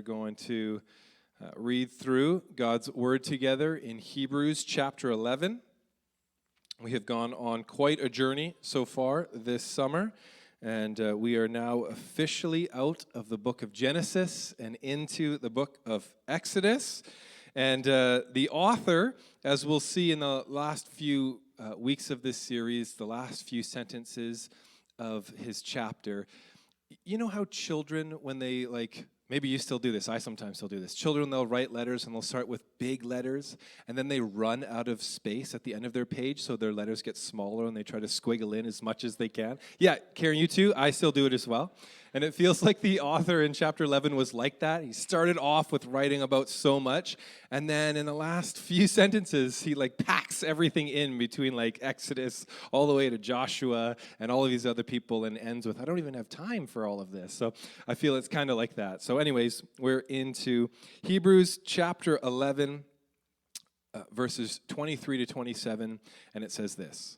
going to read through God's Word together in Hebrews chapter 11. We have gone on quite a journey so far this summer, and we are now officially out of the book of Genesis and into the book of Exodus. And the author, as we'll see in the last few weeks of this series, the last few sentences of his chapter, you know how children, when they maybe you still do this, I sometimes still do this. Children, they'll write letters and they'll start with big letters, and then they run out of space at the end of their page, so their letters get smaller and they try to squiggle in as much as they can. Yeah, Karen, you too? I still do it as well. And it feels like the author in chapter 11 was like that. He started off with writing about so much, and then in the last few sentences, he packs everything in between Exodus all the way to Joshua and all of these other people, and ends with, I don't even have time for all of this. So I feel it's kind of like that. So anyways, we're into Hebrews chapter 11, verses 23 to 27, and it says this.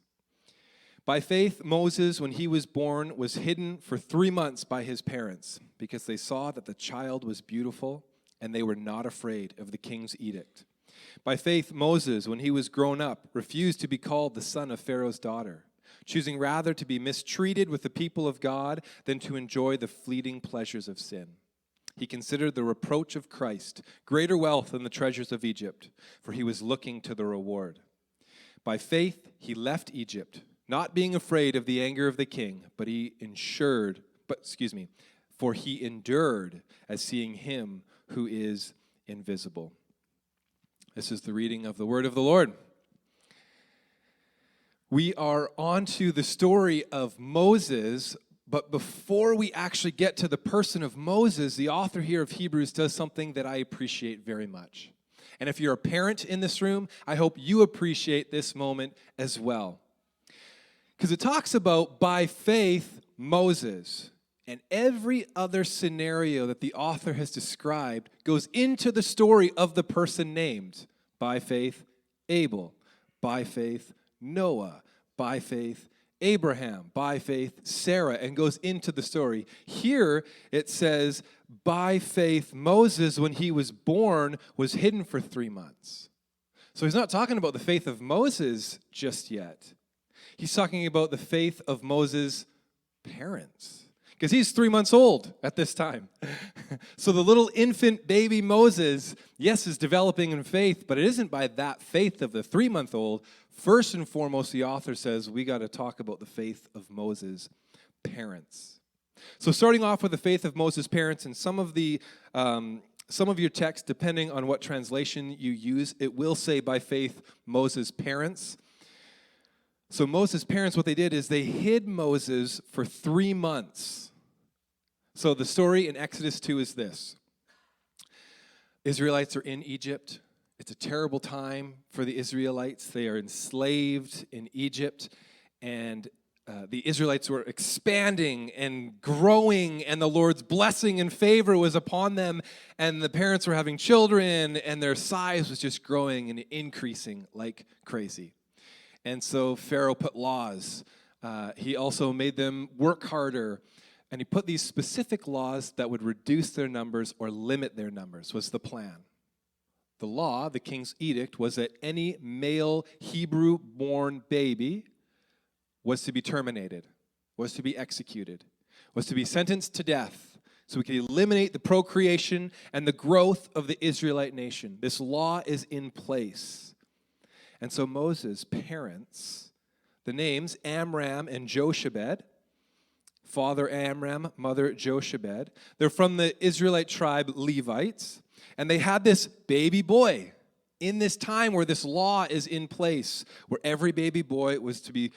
By faith, Moses, when he was born, was hidden for 3 months by his parents, because they saw that the child was beautiful, and they were not afraid of the king's edict. By faith, Moses, when he was grown up, refused to be called the son of Pharaoh's daughter, choosing rather to be mistreated with the people of God than to enjoy the fleeting pleasures of sin. He considered the reproach of Christ greater wealth than the treasures of Egypt, for he was looking to the reward. By faith, he left Egypt, not being afraid of the anger of the king, for he endured as seeing him who is invisible. This is the reading of the word of the Lord. We are on to the story of Moses, but before we actually get to the person of Moses, the author here of Hebrews does something that I appreciate very much. And if you're a parent in this room, I hope you appreciate this moment as well. Because it talks about, by faith, Moses. And every other scenario that the author has described goes into the story of the person named. By faith, Abel. By faith, Noah. By faith, Abraham. By faith, Sarah. And goes into the story. Here it says, by faith, Moses, when he was born, was hidden for 3 months. So he's not talking about the faith of Moses just yet. He's talking about the faith of Moses' parents, because he's 3 months old at this time. So the little infant baby Moses, yes, is developing in faith, but it isn't by that faith of the 3-month-old. First and foremost, the author says we got to talk about the faith of Moses' parents. So starting off with the faith of Moses' parents, and some of your text, depending on what translation you use, it will say by faith Moses' parents. So Moses' parents, what they did is they hid Moses for 3 months. So the story in Exodus 2 is this. Israelites are in Egypt. It's a terrible time for the Israelites. They are enslaved in Egypt, and the Israelites were expanding and growing, and the Lord's blessing and favor was upon them, and the parents were having children, and their size was just growing and increasing like crazy. And so Pharaoh put laws. He also made them work harder. And he put these specific laws that would reduce their numbers or limit their numbers, was the plan. The law, the king's edict, was that any male Hebrew-born baby was to be terminated, was to be executed, was to be sentenced to death, so we could eliminate the procreation and the growth of the Israelite nation. This law is in place. And so Moses' parents, the names Amram and Jochebed, father Amram, mother Jochebed, they're from the Israelite tribe Levites, and they had this baby boy in this time where this law is in place, where every baby boy was to be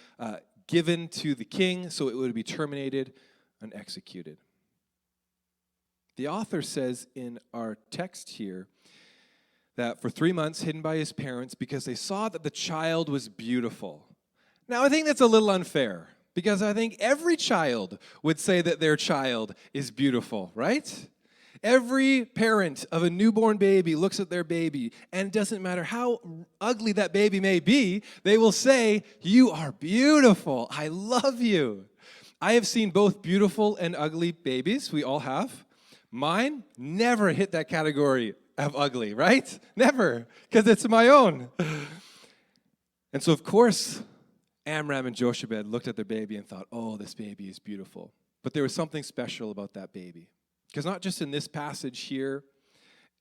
given to the king, so it would be terminated and executed. The author says in our text here, that for 3 months hidden by his parents because they saw that the child was beautiful. Now, I think that's a little unfair, because I think every child would say that their child is beautiful, right? Every parent of a newborn baby looks at their baby, and it doesn't matter how ugly that baby may be, they will say, "You are beautiful. I love you." I have seen both beautiful and ugly babies. We all have. Mine never hit that category of ugly, right? Never, because it's my own. And so, of course, Amram and Jochebed looked at their baby and thought, oh, this baby is beautiful. But there was something special about that baby. Because not just in this passage here,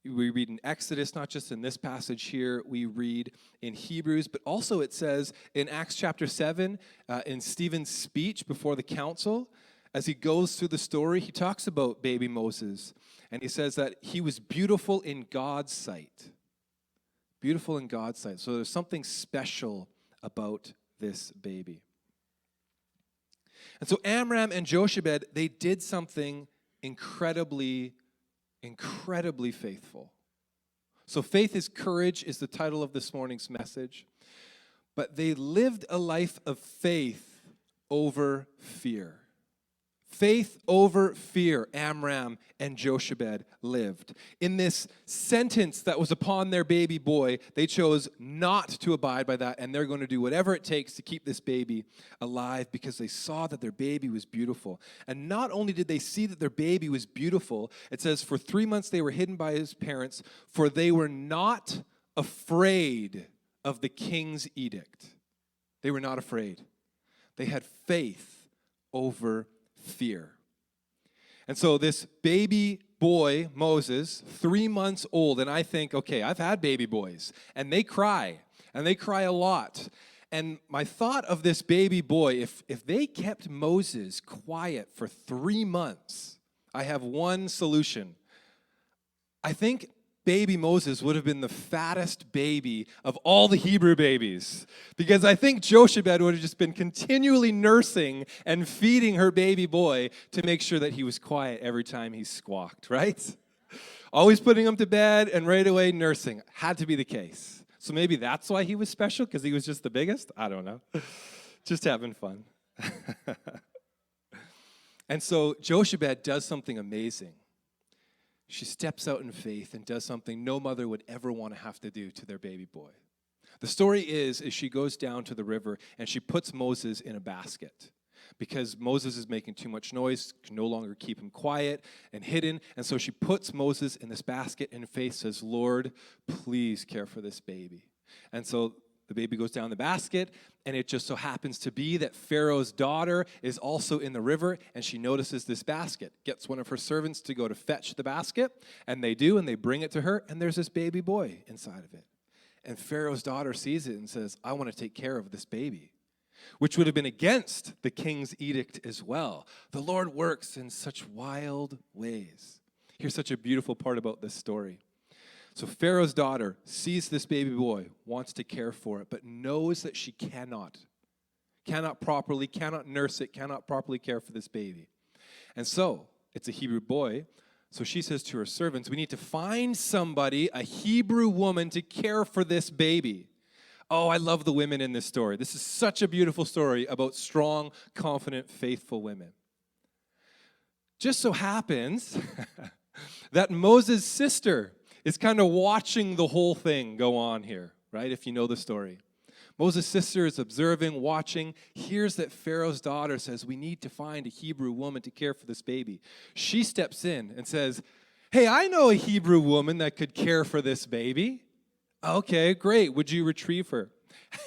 we read in Exodus, not just in this passage here, we read in Hebrews, but also it says in Acts chapter 7, in Stephen's speech before the council, as he goes through the story, he talks about baby Moses, and he says that he was beautiful in God's sight. Beautiful in God's sight. So there's something special about this baby. And so Amram and Jochebed, they did something incredibly faithful. So faith is courage is the title of this morning's message. But they lived a life of faith over fear. Faith over fear, Amram and Jochebed lived. In this sentence that was upon their baby boy, they chose not to abide by that, and they're going to do whatever it takes to keep this baby alive because they saw that their baby was beautiful. And not only did they see that their baby was beautiful, it says for 3 months they were hidden by his parents, for they were not afraid of the king's edict. They were not afraid. They had faith over fear. And so this baby boy, Moses, 3 months old, and I think, okay, I've had baby boys, and they cry a lot. And my thought of this baby boy, if they kept Moses quiet for 3 months, I have one solution. I think baby Moses would have been the fattest baby of all the Hebrew babies, because I think Jochebed would have just been continually nursing and feeding her baby boy to make sure that he was quiet every time he squawked, right? Always putting him to bed and right away nursing. Had to be the case. So maybe that's why he was special, because he was just the biggest? I don't know. Just having fun. And so Jochebed does something amazing. She steps out in faith and does something no mother would ever want to have to do to their baby boy. The story is she goes down to the river and she puts Moses in a basket because Moses is making too much noise, can no longer keep him quiet and hidden. And so she puts Moses in this basket and faith says, Lord, please care for this baby. And so the baby goes down the basket, and it just so happens to be that Pharaoh's daughter is also in the river, and she notices this basket, gets one of her servants to go to fetch the basket, and they do, and they bring it to her, and there's this baby boy inside of it. And Pharaoh's daughter sees it and says, I want to take care of this baby, which would have been against the king's edict as well. The Lord works in such wild ways. Here's such a beautiful part about this story. So Pharaoh's daughter sees this baby boy, wants to care for it, but knows that she cannot nurse it, cannot properly care for this baby. And so, it's a Hebrew boy, so she says to her servants, we need to find somebody, a Hebrew woman, to care for this baby. Oh, I love the women in this story. This is such a beautiful story about strong, confident, faithful women. Just so happens that Moses' sister is kind of watching the whole thing go on here, right? If you know the story. Moses' sister is observing, watching, hears that Pharaoh's daughter says, we need to find a Hebrew woman to care for this baby. She steps in and says, hey, I know a Hebrew woman that could care for this baby. Okay, great. Would you retrieve her?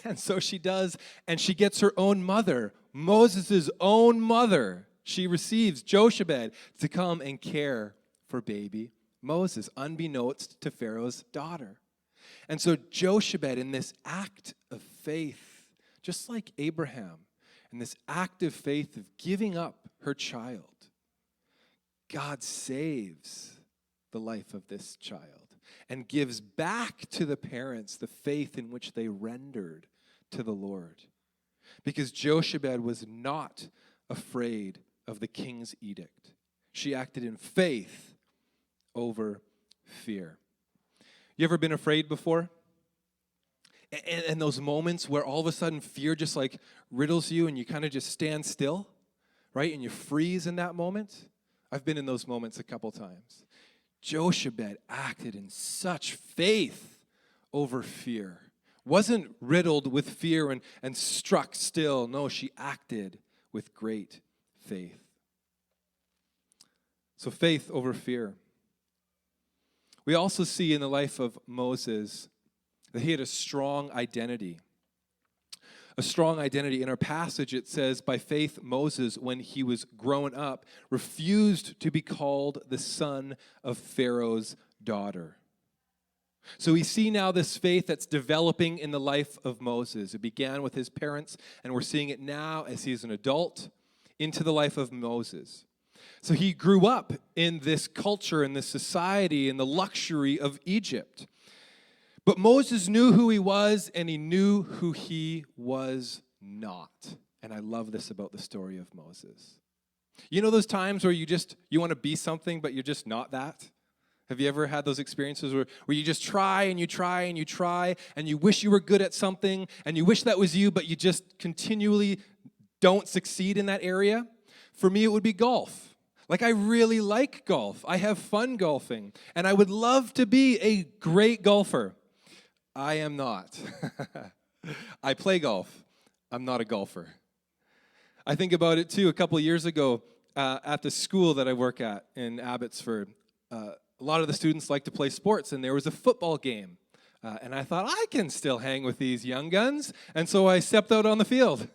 And so she does, and she gets her own mother, Moses' own mother. She receives Jochebed to come and care for baby Moses, unbeknownst to Pharaoh's daughter. And so Jochebed, in this act of faith, just like Abraham, in this act of faith of giving up her child, God saves the life of this child and gives back to the parents the faith in which they rendered to the Lord. Because Jochebed was not afraid of the king's edict. She acted in faith over fear. You ever been afraid before? And those moments where all of a sudden fear just like riddles you and you kind of just stand still, right? And you freeze in that moment. I've been in those moments a couple times. Jochebed acted in such faith over fear. Wasn't riddled with fear and struck still. No, she acted with great faith. So faith over fear. We also see in the life of Moses that he had a strong identity. A strong identity. In our passage, it says, by faith, Moses, when he was grown up, refused to be called the son of Pharaoh's daughter. So we see now this faith that's developing in the life of Moses. It began with his parents, and we're seeing it now as he's an adult into the life of Moses. So he grew up in this culture, in this society, in the luxury of Egypt. But Moses knew who he was, and he knew who he was not. And I love this about the story of Moses. You know those times where you want to be something, but you're just not that? Have you ever had those experiences where you just try and you try and you try, and you wish you were good at something, and you wish that was you, but you just continually don't succeed in that area? For me, it would be golf. Like, I really like golf. I have fun golfing, and I would love to be a great golfer. I am not. I play golf. I'm not a golfer. I think about it, too. A couple of years ago, at the school that I work at in Abbotsford, a lot of the students like to play sports, and there was a football game. And I thought, I can still hang with these young guns. And so I stepped out on the field.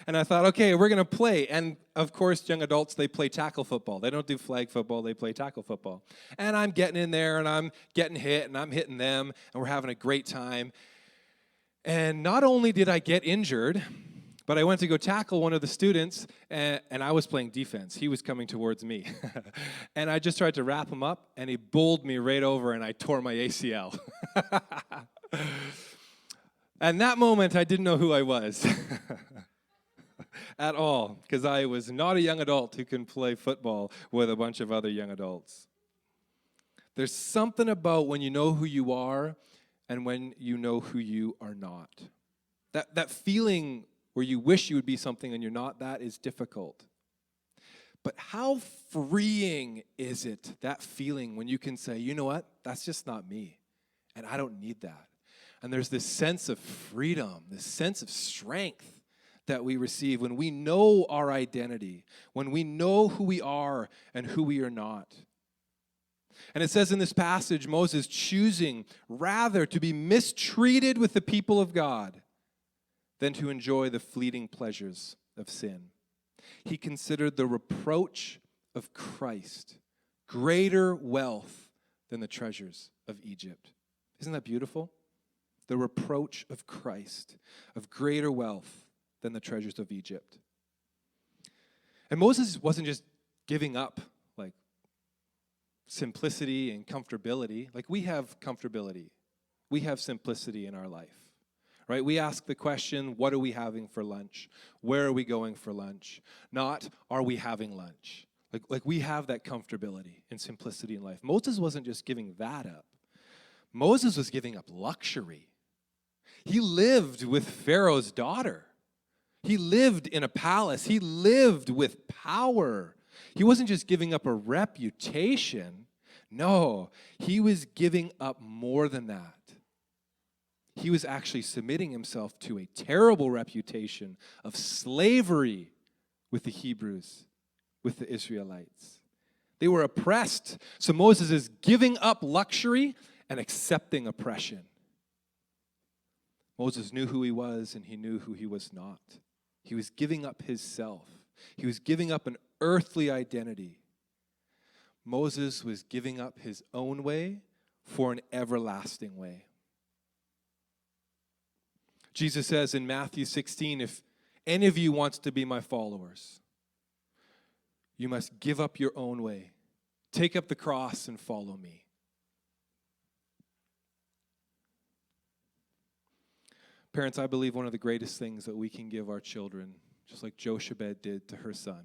And I thought, okay, we're going to play. And, of course, young adults, they play tackle football. They don't do flag football. They play tackle football. And I'm getting in there, and I'm getting hit, and I'm hitting them, and we're having a great time. And not only did I get injured, but I went to go tackle one of the students, and I was playing defense. He was coming towards me. And I just tried to wrap him up, and he bowled me right over, and I tore my ACL. And that moment, I didn't know who I was at all, because I was not a young adult who can play football with a bunch of other young adults. There's something about when you know who you are and when you know who you are not. That feeling where you wish you would be something and you're not, that is difficult. But how freeing is it, that feeling, when you can say, you know what, that's just not me, and I don't need that. And there's this sense of freedom, this sense of strength that we receive when we know our identity, when we know who we are and who we are not. And it says in this passage, Moses choosing rather to be mistreated with the people of God than to enjoy the fleeting pleasures of sin. He considered the reproach of Christ greater wealth than the treasures of Egypt. Isn't that beautiful? The reproach of Christ of greater wealth than the treasures of Egypt. And Moses wasn't just giving up like simplicity and comfortability. Like, we have comfortability. We have simplicity in our life. Right? We ask the question, what are we having for lunch? Where are we going for lunch? Not, are we having lunch? Like we have that comfortability and simplicity in life. Moses wasn't just giving that up. Moses was giving up luxury. He lived with Pharaoh's daughter. He lived in a palace. He lived with power. He wasn't just giving up a reputation. No, he was giving up more than that. He was actually submitting himself to a terrible reputation of slavery with the Hebrews, with the Israelites. They were oppressed. So Moses is giving up luxury and accepting oppression. Moses knew who he was and he knew who he was not. He was giving up his self. He was giving up an earthly identity. Moses was giving up his own way for an everlasting way. Jesus says in Matthew 16, if any of you wants to be my followers, you must give up your own way. Take up the cross and follow me. Parents, I believe one of the greatest things that we can give our children, just like Jochebed did to her son,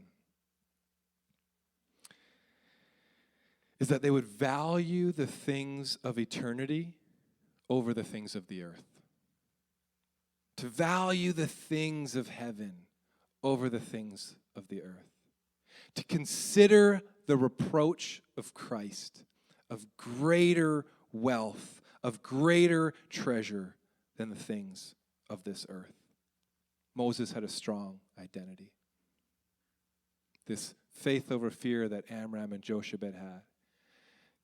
is that they would value the things of eternity over the things of the earth. To value the things of heaven over the things of the earth. To consider the reproach of Christ, of greater wealth, of greater treasure than the things of this earth. Moses had a strong identity. This faith over fear that Amram and Jochebed had,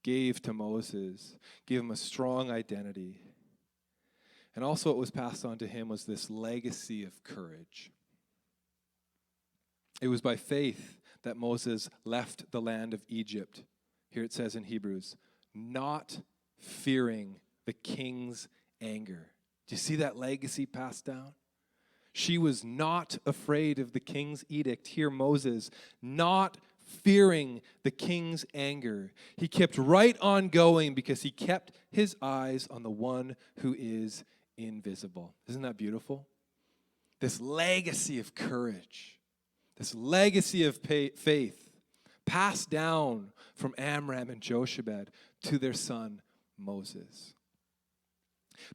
gave to Moses, gave him a strong identity. And also what was passed on to him was this legacy of courage. It was by faith that Moses left the land of Egypt. Here it says in Hebrews, not fearing the king's anger. Do you see that legacy passed down? She was not afraid of the king's edict. Here Moses, not fearing the king's anger. He kept right on going because he kept his eyes on the one who is invisible. Isn't that beautiful? This legacy of courage, this legacy of faith passed down from Amram and Jochebed to their son Moses.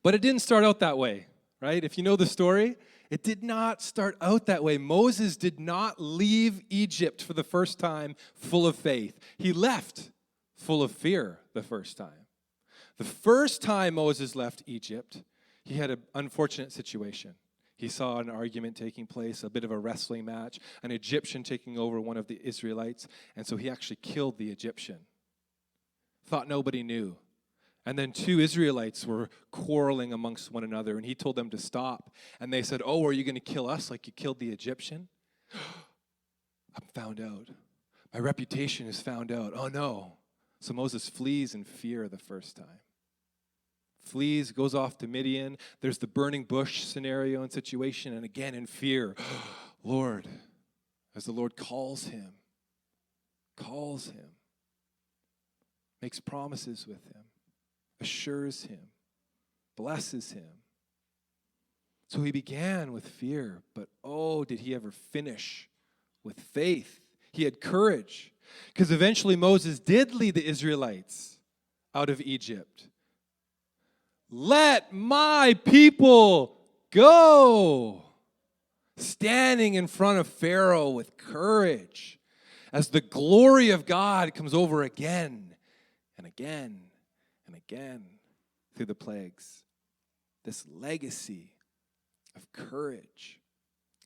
But it didn't start out that way, right? If you know the story, it did not start out that way. Moses did not leave Egypt for the first time full of faith. He left full of fear the first time. The first time Moses left Egypt, he had an unfortunate situation. He saw an argument taking place, a bit of a wrestling match, an Egyptian taking over one of the Israelites, and so he actually killed the Egyptian. Thought nobody knew. And then two Israelites were quarreling amongst one another, and he told them to stop. And they said, "Oh, are you going to kill us like you killed the Egyptian?" I'm found out. My reputation is found out. Oh, no. So Moses flees in fear the first time. Flees, goes off to Midian. There's the burning bush scenario and situation, and again in fear. Lord, as the Lord calls him, makes promises with him, assures him, blesses him. So he began with fear, but oh, did he ever finish with faith? He had courage, because eventually Moses did lead the Israelites out of Egypt. Let my people go. Standing in front of Pharaoh with courage as the glory of God comes over again and again and again through the plagues. This legacy of courage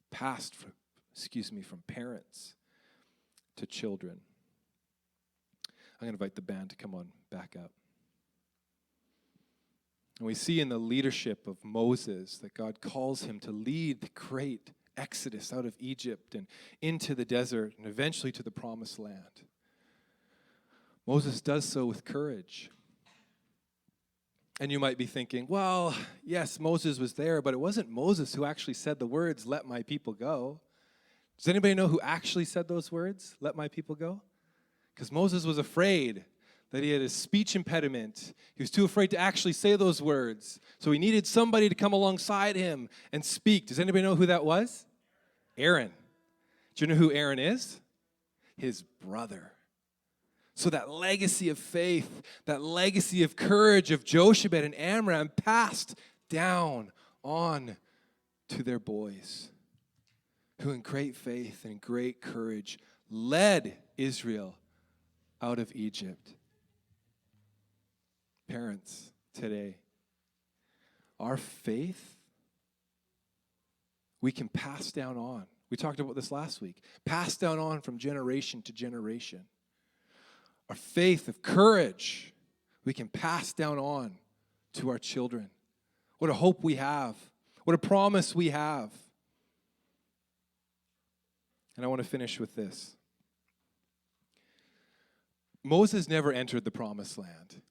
passed from parents to children. I'm going to invite the band to come on back up. And we see in the leadership of Moses that God calls him to lead the great exodus out of Egypt and into the desert and eventually to the promised land. Moses does so with courage. And you might be thinking, well, yes, Moses was there, but it wasn't Moses who actually said the words, "Let my people go." Does anybody know who actually said those words, "Let my people go"? Because Moses was afraid that he had a speech impediment. He was too afraid to actually say those words. So he needed somebody to come alongside him and speak. Does anybody know who that was? Aaron. Do you know who Aaron is? His brother. So that legacy of faith, that legacy of courage of Jochebed and Amram passed down on to their boys, who in great faith and great courage led Israel out of Egypt. Parents, today, our faith, we can pass down on. We talked about this last week. Pass down on from generation to generation. Our faith of courage, we can pass down on to our children. What a hope we have. What a promise we have. And I want to finish with this. Moses never entered the promised land.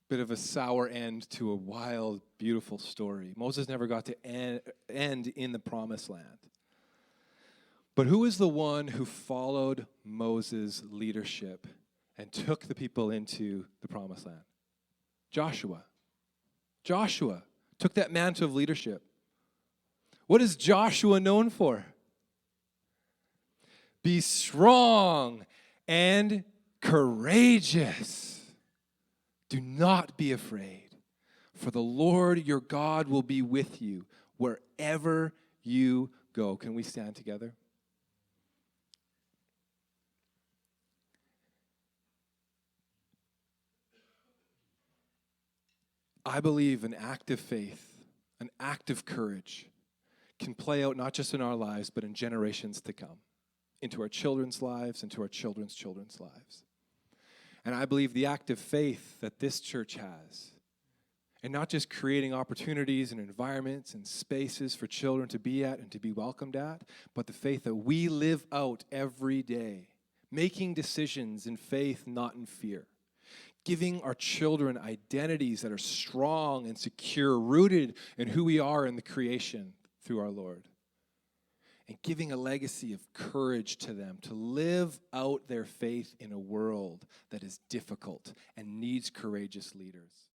Bit of a sour end to a wild, beautiful story. Moses never got to end in the promised land. But who is the one who followed Moses' leadership and took the people into the promised land? Joshua. Joshua took that mantle of leadership. What is Joshua known for? Be strong and courageous. Do not be afraid, for the Lord your God will be with you wherever you go. Can we stand together? I believe an act of faith, an act of courage can play out not just in our lives, but in generations to come. into our children's lives, into our children's children's lives. And I believe the active faith that this church has, and not just creating opportunities and environments and spaces for children to be at and to be welcomed at, but the faith that we live out every day, making decisions in faith, not in fear. Giving our children identities that are strong and secure, rooted in who we are in the creation through our Lord. And giving a legacy of courage to them to live out their faith in a world that is difficult and needs courageous leaders.